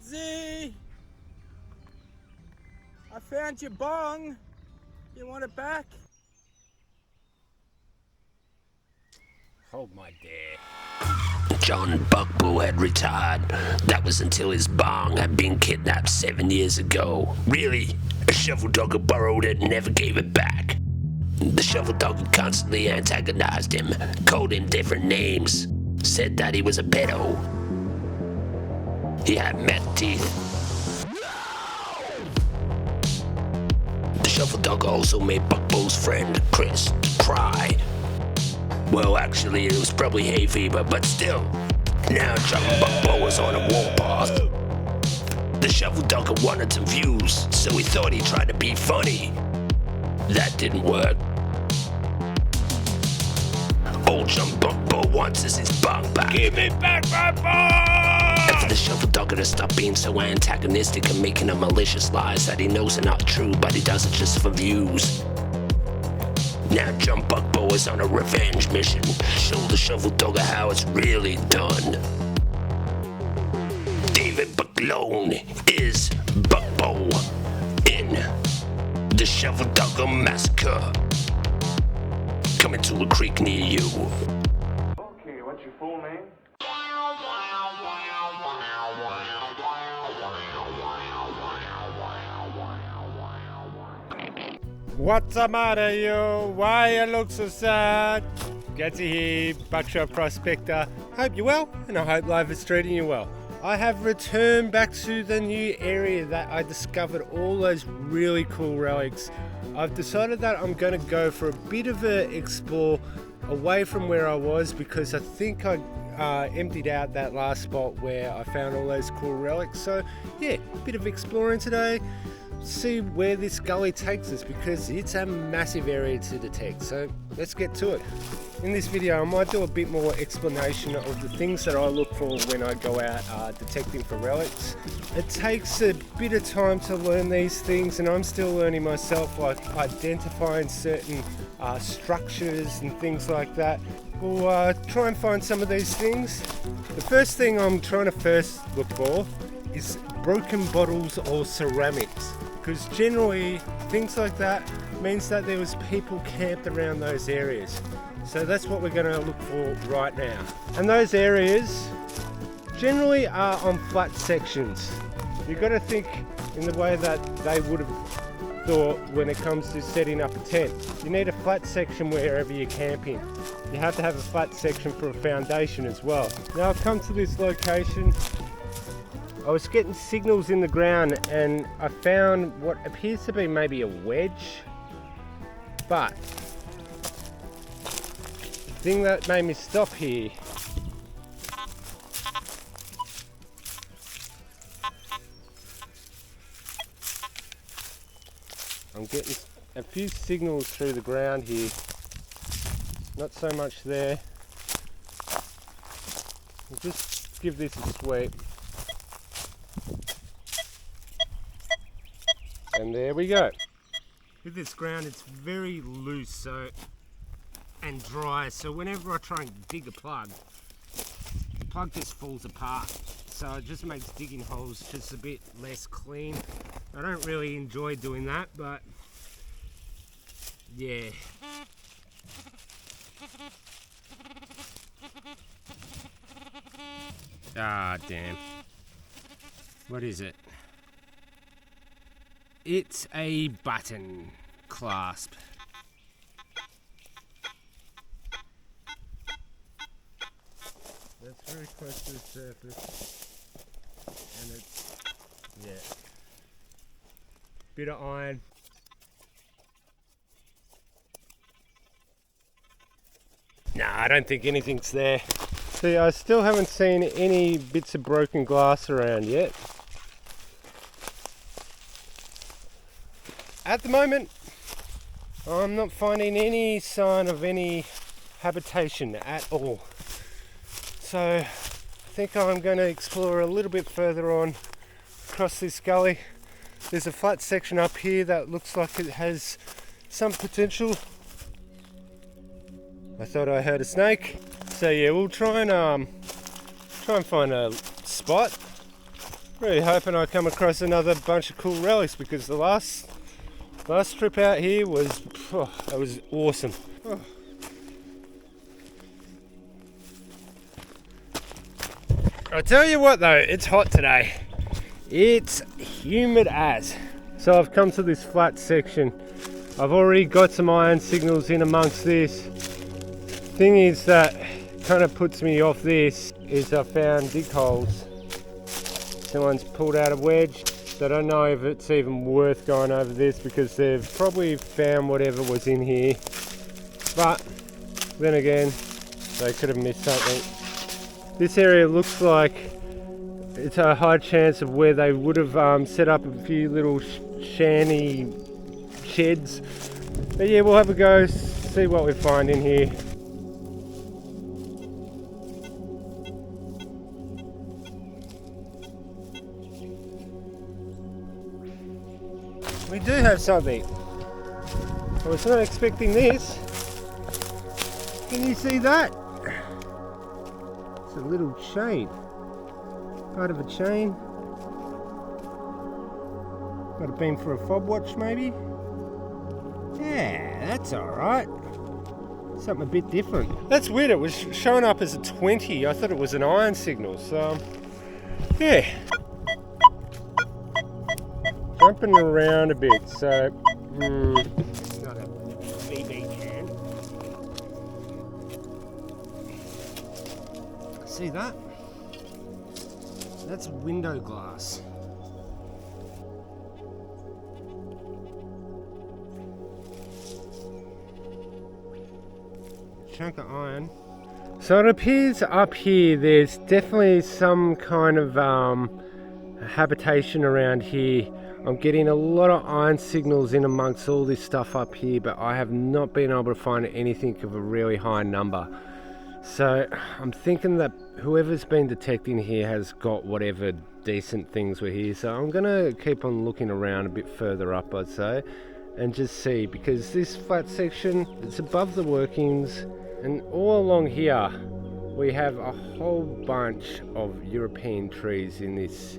Z, I found your bong. You want it back? Hold my dare. John Buckbull had retired. That was until his bong had been kidnapped 7 years ago. Really, a shovel dogger borrowed it and never gave it back. The shovel dogger constantly antagonized him, called him different names, said that he was a pedo. He had meth teeth. The shovel dogger also made Buckbull's friend, Chris, cry. Well, actually, it was probably hay fever, but still. Now John Buckbull was on a warpath. The shovel dogger wanted some views, so he thought he'd try to be funny. That didn't work. Old John Buckbull wants his bong back. Give me back my bong! And for the shovel dogger to stop being so antagonistic and making up malicious lies that he knows are not true, but he does it just for views. Now John Buckbull is on a revenge mission. Show the shovel dogger how it's really done. David Bucklone is Buckbull in the Shovel Dogger Massacre. Coming to a creek near you. Okay, what's your full name? What's the matter, you? Why you look so sad? Gatsy here, Buckshot Prospector. Hope you're well, and I hope life is treating you well. I have returned back to the new area that I discovered all those really cool relics. I've decided that I'm going to go for a bit of an explore away from where I was, because I think I emptied out that last spot where I found all those cool relics. So yeah, a bit of exploring today. See where this gully takes us, because it's a massive area to detect. So let's get to it. In this video I might do a bit more explanation of the things that I look for when I go out detecting for relics. It takes a bit of time to learn these things, and I'm still learning myself, like identifying certain structures and things like that. We'll try and find some of these things. The first thing I'm trying to look for is broken bottles or ceramics, because generally things like that means that there was people camped around those areas. So that's what we're going to look for right now. And those areas generally are on flat sections. You've got to think in the way that they would have thought when it comes to setting up a tent. You need a flat section wherever you're camping. You have to have a flat section for a foundation as well. Now I've come to this location. I was getting signals in the ground and I found what appears to be maybe a wedge, but the thing that made me stop here I'm getting a few signals through the ground here, not so much there. I'll just give this a sweep. And there we go. With this ground, it's very loose and dry, so whenever I try and dig a plug, the plug just falls apart. So it just makes digging holes just a bit less clean. I don't really enjoy doing that, but yeah. Ah, damn. What is it? It's a button clasp. That's very close to the surface, and it's, yeah, bit of iron. Nah, I don't think anything's there. See, I still haven't seen any bits of broken glass around yet. At the moment, I'm not finding any sign of any habitation at all. So I think I'm going to explore a little bit further on across this gully. There's a flat section up here that looks like it has some potential. I thought I heard a snake. So yeah, we'll try and find a spot Really hoping I come across another bunch of cool relics, because the last trip out here was, that was awesome. Oh. I tell you what though, it's hot today. It's humid as. So I've come to this flat section. I've already got some iron signals in amongst this. Thing is that kind of puts me off this is I found dig holes. Someone's pulled out a wedge. So I don't know if it's even worth going over this, because they've probably found whatever was in here. But then again, they could have missed something. This area looks like it's a high chance of where they would have set up a few little shanty sheds. But yeah, we'll have a go, see what we find in here. We do have something. I was not expecting this. Can you see that? It's a little chain. Part of a chain. Might have been for a fob watch maybe. Yeah, that's alright. Something a bit different. That's weird, it was showing up as a 20. I thought it was an iron signal, so yeah. Jumping around a bit, so not a BB can. See that? That's window glass. Chunk of iron. So it appears up here there's definitely some kind of habitation around here. I'm getting a lot of iron signals in amongst all this stuff up here, but I have not been able to find anything of a really high number. So I'm thinking that whoever's been detecting here has got whatever decent things were here. So I'm gonna keep on looking around a bit further up, I'd say, and just see, because this flat section, it's above the workings, and all along here we have a whole bunch of European trees in this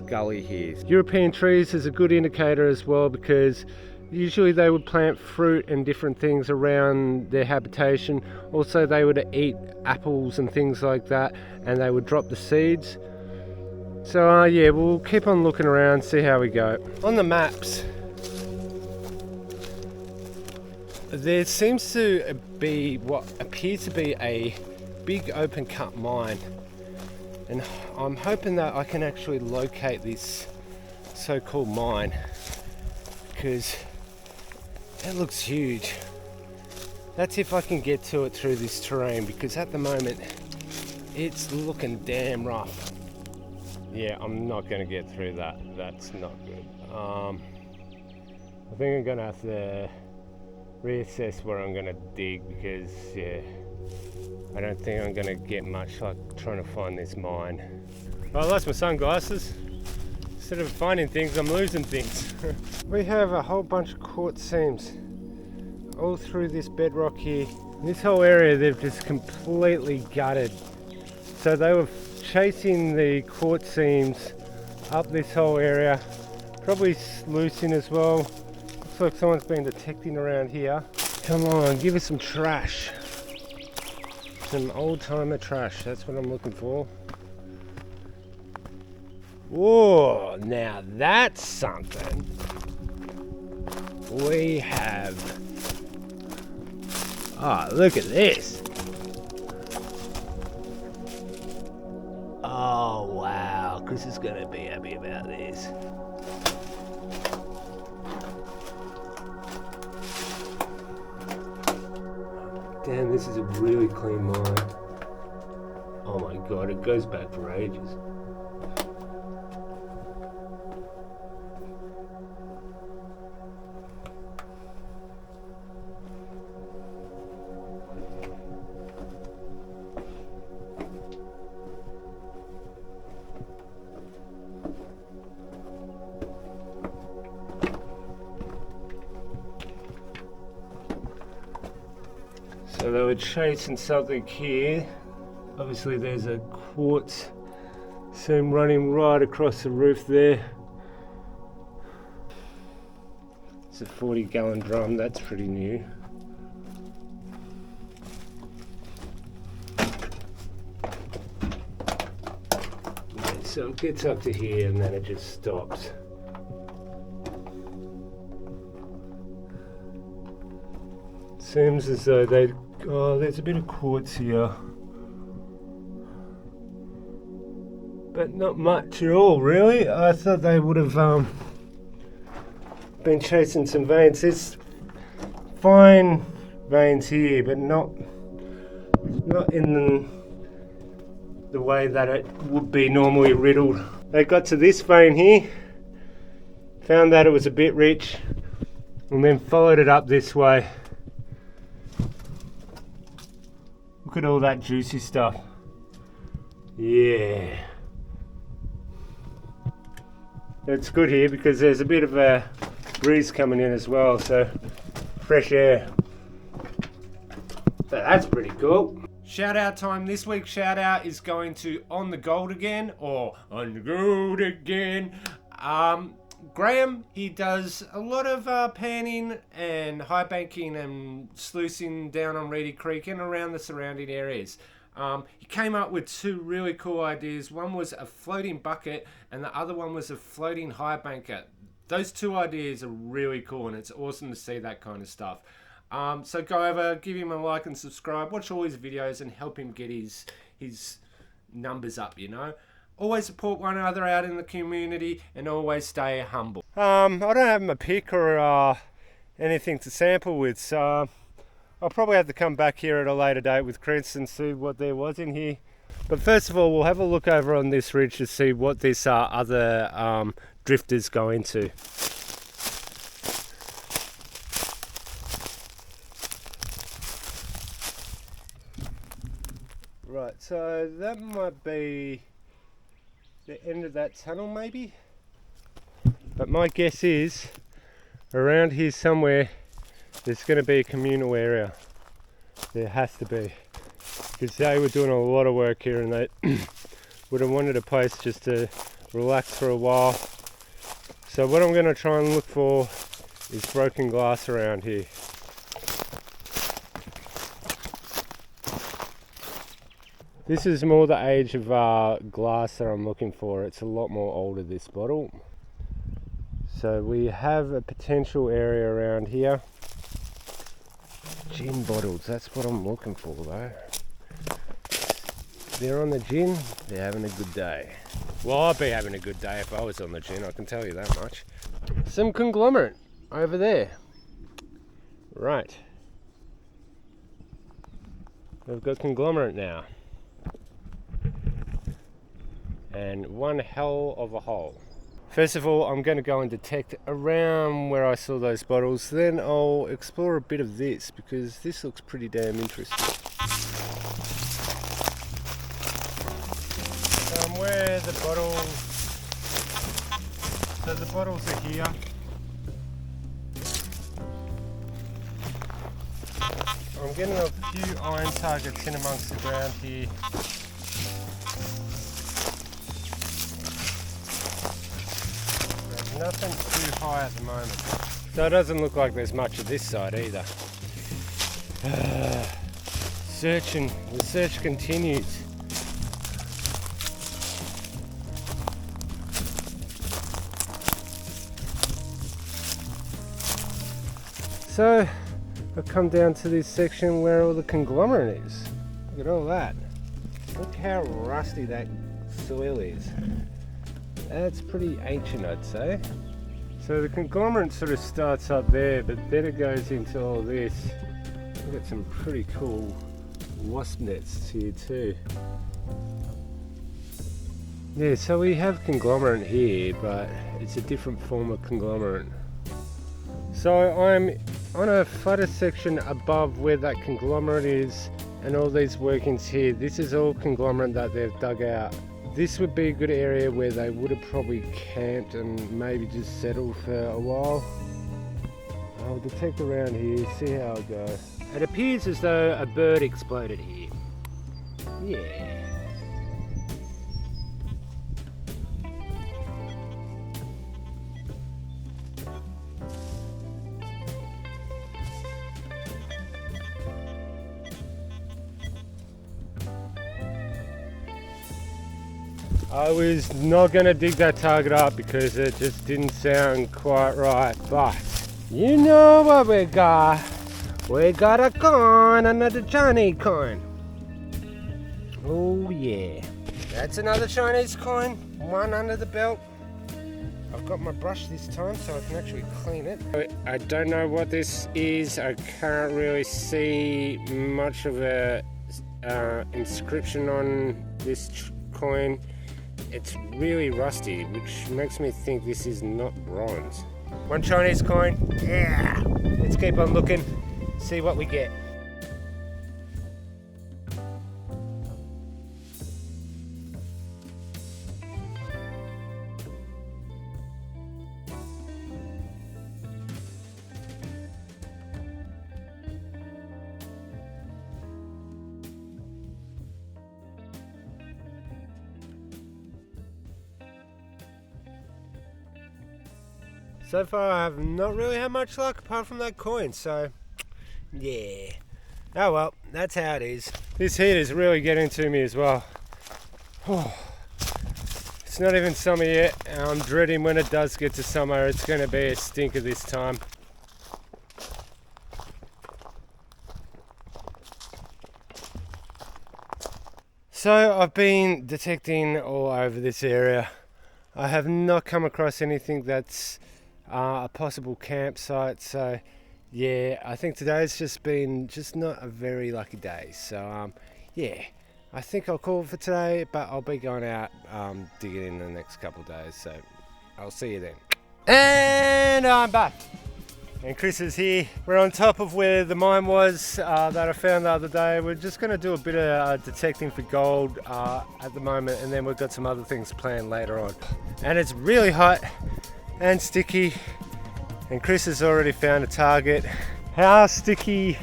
gully here. European trees is a good indicator as well, because usually they would plant fruit and different things around their habitation. Also they would eat apples and things like that, and they would drop the seeds. So yeah, we'll keep on looking around, see how we go. On the maps there seems to be what appears to be a big open cut mine, and I'm hoping that I can actually locate this so-called mine, because it looks huge. That's if I can get to it through this terrain, because at the moment it's looking damn rough. Yeah, I'm not going to get through that. That's not good. I think I'm going to have to reassess where I'm going to dig, because yeah, I don't think I'm going to get much like trying to find this mine. I lost my sunglasses. Instead of finding things, I'm losing things. We have a whole bunch of quartz seams all through this bedrock here. This whole area they've just completely gutted. So they were chasing the quartz seams up this whole area, probably sluicing as well. Looks like someone's been detecting around here. Come on, give us some trash. Some old timer trash, that's what I'm looking for. Whoa, now that's something. We have, oh, look at this. Oh wow, Chris is gonna be happy about this. Damn, this is a really clean mine. Oh my god, it goes back for ages. So they were chasing something here. Obviously there's a quartz See him running right across the roof there. It's a 40-gallon drum, that's pretty new. Yeah, so it gets up to here and then it just stops. Seems as though they... Oh, there's a bit of quartz here. But not much at all, really. I thought they would have been chasing some veins. There's fine veins here, but not in the way that it would be normally riddled. They got to this vein here, found that it was a bit rich, and then followed it up this way. Look at all that juicy stuff. Yeah. It's good here because there's a bit of a breeze coming in as well, so fresh air. So that's pretty cool. Shout out time. This week's shout out is going to On the Gold Again, or On the Gold Again. Graham, he does a lot of panning and high banking and sluicing down on Reedy Creek and around the surrounding areas. He came up with two really cool ideas. One was a floating bucket and the other one was a floating high banker. Those two ideas are really cool and it's awesome to see that kind of stuff. So go over, give him a like and subscribe, watch all his videos and help him get his numbers up, you know. Always support one another out in the community and always stay humble. I don't have my pick or anything to sample with, so I'll probably have to come back here at a later date with Chris and see what there was in here. But first of all, we'll have a look over on this ridge to see what this other drifters go into. Right, so that might be the end of that tunnel maybe, but my guess is around here somewhere there's going to be a communal area. There has to be, because they were doing a lot of work here and they would have wanted a place just to relax for a while. So what I'm going to try and look for is broken glass around here. This is more the age of glass that I'm looking for. It's a lot more older, this bottle. So we have a potential area around here. Gin bottles, that's what I'm looking for though. They're on the gin, they're having a good day. Well, I'd be having a good day if I was on the gin, I can tell you that much. Some conglomerate over there. Right. We've got conglomerate now. And one hell of a hole. First of all, I'm going to go and detect around where I saw those bottles, then I'll explore a bit of this because this looks pretty damn interesting. So where the bottles, so the bottles are here. I'm getting a few iron targets in amongst the ground here. Nothing too high at the moment. So it doesn't look like there's much of this side either. The search continues. So I've come down to this section where all the conglomerate is. Look at all that. Look how rusty that soil is. That's pretty ancient, I'd say. So the conglomerate sort of starts up there, but then it goes into all this. We've got some pretty cool wasp nests here too. Yeah, so we have conglomerate here, but it's a different form of conglomerate. So I'm on a flatter section above where that conglomerate is, and all these workings here. This is all conglomerate that they've dug out. This would be a good area where they would have probably camped and maybe just settled for a while. I'll detect around here, see how it goes. It appears as though a bird exploded here. Yeah. I was not going to dig that target up because it just didn't sound quite right, but you know what we got. We got a coin, another Chinese coin. Oh yeah. That's another Chinese coin, one under the belt. I've got my brush this time so I can actually clean it. I don't know what this is. I can't really see much of a inscription on this coin. It's really rusty, which makes me think this is not bronze. One Chinese coin. Yeah. Let's keep on looking, see what we get. So far I have not really had much luck apart from that coin, so yeah. Oh well, that's how it is. This heat is really getting to me as well. It's not even summer yet, and I'm dreading when it does get to summer, it's going to be a stinker this time. So I've been detecting all over this area. I have not come across anything that's a possible campsite, so yeah, I think today's just been not a very lucky day. So yeah, I think I'll call it for today, but I'll be going out digging in the next couple of days, so I'll see you then. And I'm back, and Chris is here. We're on top of where the mine was that I found the other day. We're just going to do a bit of detecting for gold at the moment, and then we've got some other things planned later on. And it's really hot and sticky, and Chris has already found a target. How sticky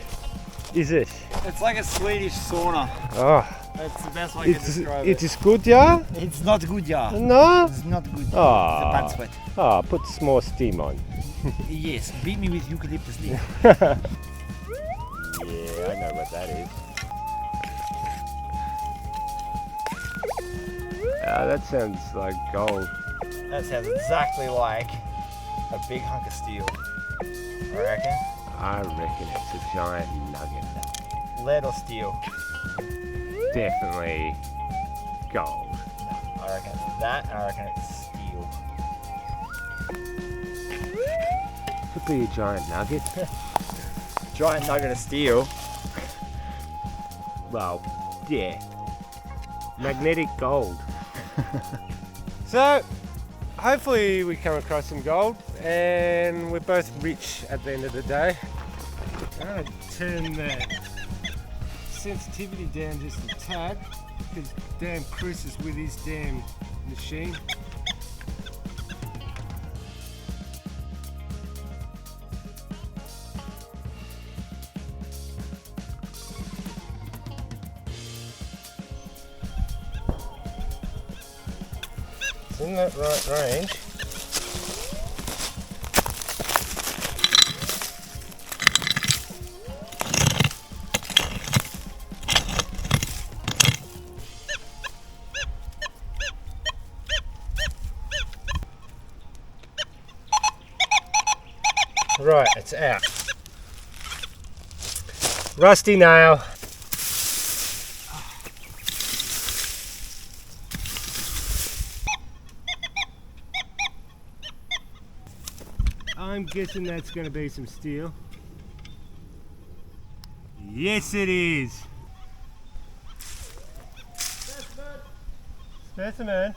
is it? It's like a Swedish sauna. Oh, That's the best way I can describe it is good, yeah? It's not good, yeah. No? It's not good. Oh. It's a bad sweat. Oh, put some more steam on. Yes, beat me with eucalyptus leaf. Yeah, I know what that is. That sounds like gold. That sounds exactly like a big hunk of steel. I reckon. I reckon it's a giant nugget. Lead or steel? Definitely gold. No, I reckon it's that, and I reckon it's steel. Could be a giant nugget. Giant nugget of steel. Well, yeah. Magnetic gold. So, hopefully we come across some gold, and we're both rich at the end of the day. I'm going to turn the sensitivity down just a tad, because damn Chris is with his damn machine. It's in that right range. Right, it's out. Rusty nail. I'm guessing that's going to be some steel. Yes, it is. Specimen.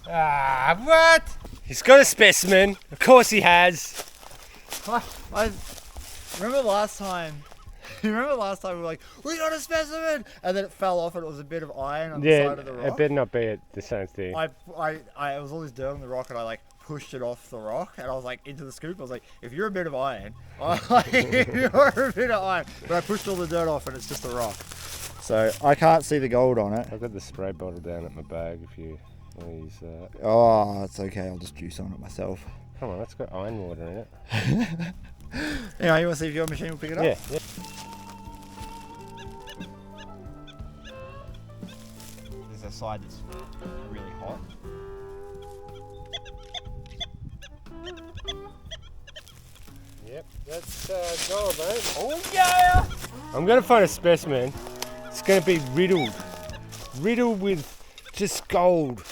Ah, what? He's got a specimen. Of course he has. I remember last time. You remember last time we were like, we got a specimen, and then it fell off, and it was a bit of iron on the side of the rock. It better not be the same thing. I was all this dirt on the rock, and I like pushed it off the rock, and I was like into the scoop. I was like, if you're a bit of iron, you're a bit of iron. But I pushed all the dirt off, and it's just a rock. So I can't see the gold on it. I've got the spray bottle down at my bag if you want to use that. Oh, it's okay. I'll just juice on it myself. Come on, that's got iron water in it. Anyway, you want to see if your machine will pick it up? Yeah. There's a side that's Let's go, mate. Oh yeah! I'm gonna find a specimen. It's gonna be riddled with just gold.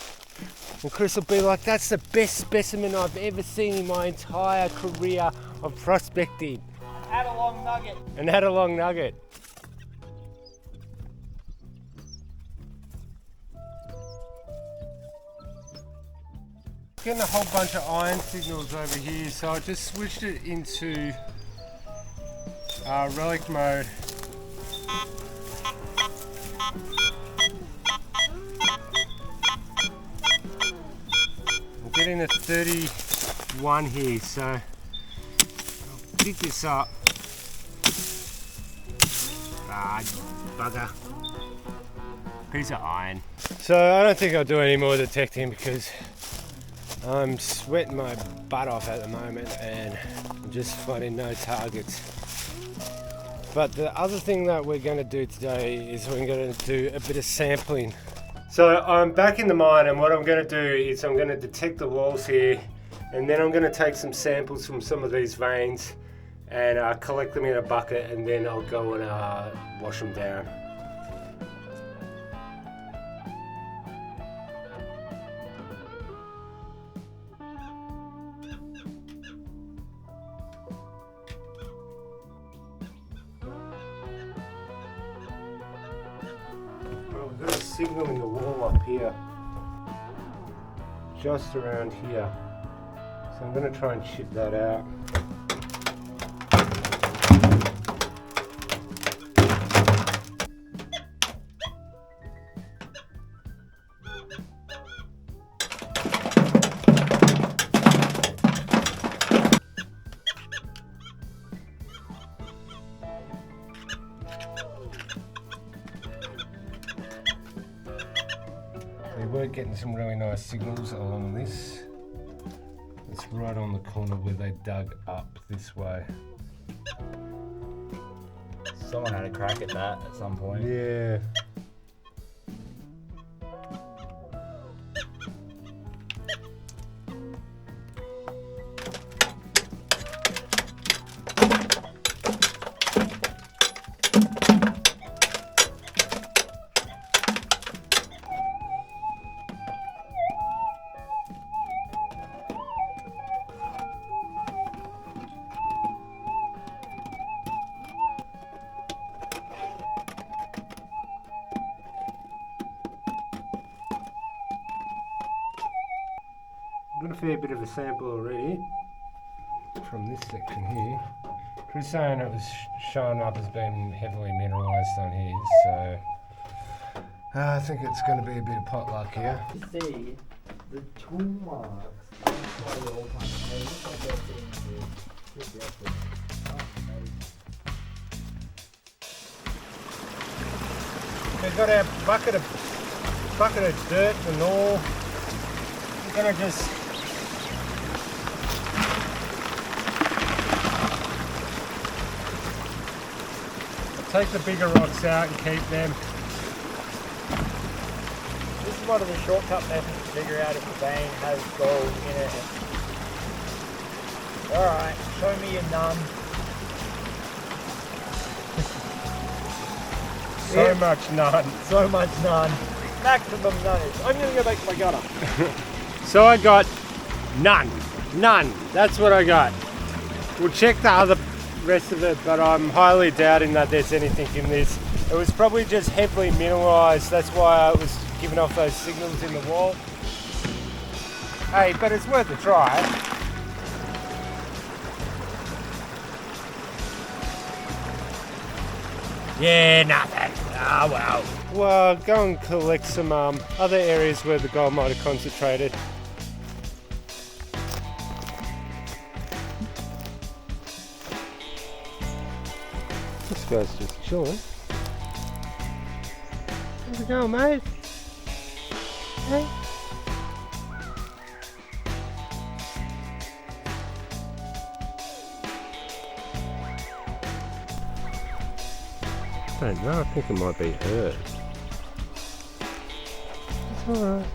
And Chris will be like, that's the best specimen I've ever seen in my entire career of prospecting. Add a long nugget. And had a long nugget. Getting a whole bunch of iron signals over here, so I just switched it into relic mode. I'm getting a 31 here, so I'll pick this up. Bugger. Piece of iron. So I don't think I'll do any more detecting because I'm sweating my butt off at the moment and I'm just finding no targets. But the other thing that we're going to do today is we're going to do a bit of sampling. So I'm back in the mine, and what I'm going to do is I'm going to detect the walls here, and then I'm going to take some samples from some of these veins and collect them in a bucket, and then I'll go and wash them down. We've got a signal in the wall up here, just around here. So I'm going to try and chip that out. We're getting some really nice signals along this. It's right on the corner where they dug up this way. Someone had a crack at that at some point. Yeah. Got a fair bit of a sample already from this section here. Chris saying it was shown up as being heavily mineralised on here, so I think it's going to be a bit of potluck here. See the tool marks by the old time. They look like they're being We've got our bucket of dirt and all. We're going to just take the bigger rocks out and keep them. This is one of the shortcut methods to figure out if the vein has gold in it. Alright, show me your none. So much none. So much none. Maximum none. I'm going to go back to my gutter. So I got none. None. That's what I got. We'll check the other rest of it, but I'm highly doubting that there's anything in this. It was probably just heavily mineralised. That's why I was giving off those signals in the wall. Hey, but it's worth a try. Yeah, nothing. Ah, well. Well, go and collect some other areas where the gold might have concentrated. This guy's just chilling. How's it going, mate? Hey? I don't know, I think it might be her. It's alright.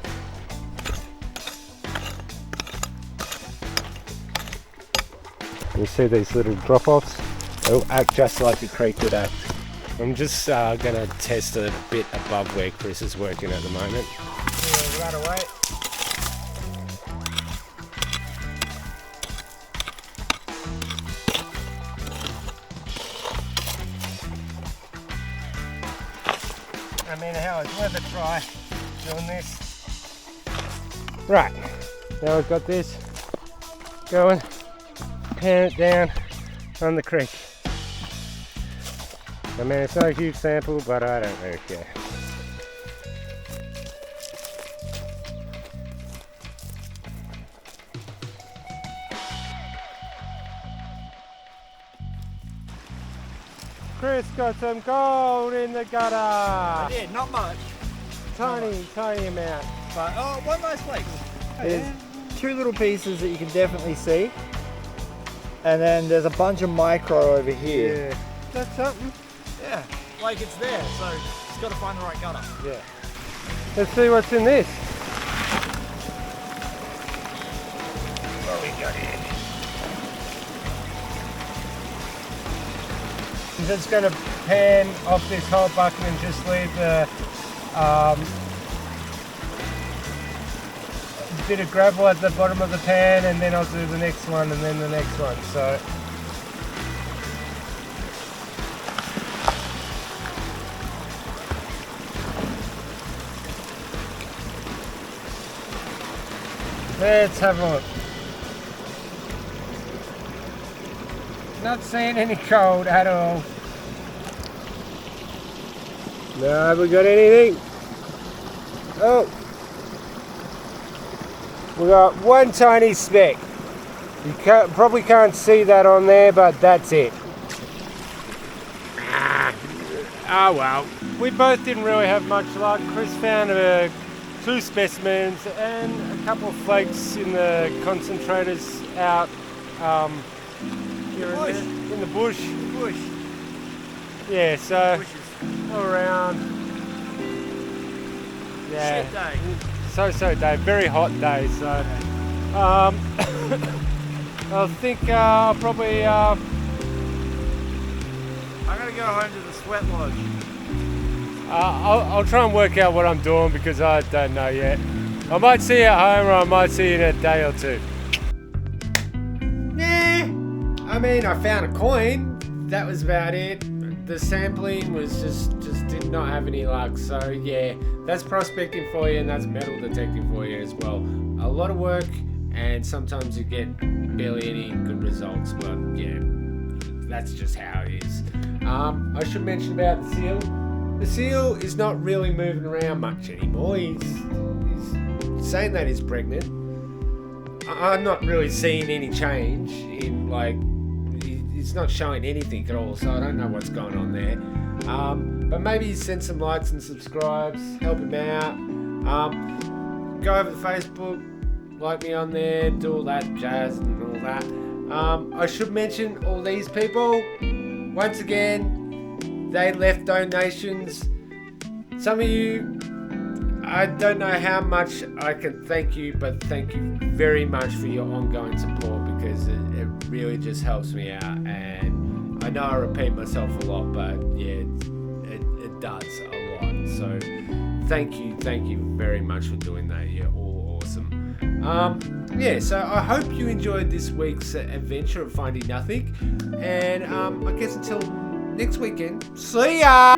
You see these little drop-offs? It'll act just like a creek would act. I'm just going to test a bit above where Chris is working at the moment. Yeah, right away. I mean, how it's worth a try doing this. Right, now we've got this going, pan it down on the creek. I mean, it's not a huge sample, but I don't really care. Chris got some gold in the gutter. I did, not much. Tiny amount. But, oh, one nice flake. There's There's 2 little pieces that you can definitely see. And then there's a bunch of micro over here. Yeah. That's something. Yeah, like it's there, so just got to find the right gutter. Yeah. Let's see what's in this. What we got here? I'm just going to pan off this whole bucket and just leave the bit of gravel at the bottom of the pan, and then I'll do the next one and then the next one. So let's have a look. Not seeing any gold at all. No, have we got anything? Oh, we got one tiny speck. You probably can't see that on there, but that's it. Oh well. We both didn't really have much luck. Chris found 2 specimens and a couple of flakes in the concentrators out here in the bush. Yeah, so all around. Yeah. Shit day. So day, very hot day. So I think I'll probably. I'm gonna go home to the sweat lodge. I'll try and work out what I'm doing because I don't know yet. I might see you at home, or I might see you in a day or 2. I mean, I found a coin. That was about it. The sampling was just did not have any luck. So yeah, that's prospecting for you, and that's metal detecting for you as well. A lot of work, and sometimes you get barely any good results. But yeah, that's just how it is. I should mention about the seal. The seal is not really moving around much anymore. He's saying that he's pregnant. I'm not really seeing any change in he's not showing anything at all, so I don't know what's going on there. But maybe send some likes and subscribes, help him out. Go over to Facebook, like me on there, do all that jazz and all that. I should mention all these people. Once again, they left donations. Some of you, I don't know how much I can thank you, but thank you very much for your ongoing support, because it really just helps me out. And I know I repeat myself a lot, but yeah, it does a lot. So thank you very much for doing that. You're all awesome. Yeah, so I hope you enjoyed this week's adventure of finding nothing. And I guess until next weekend, see ya!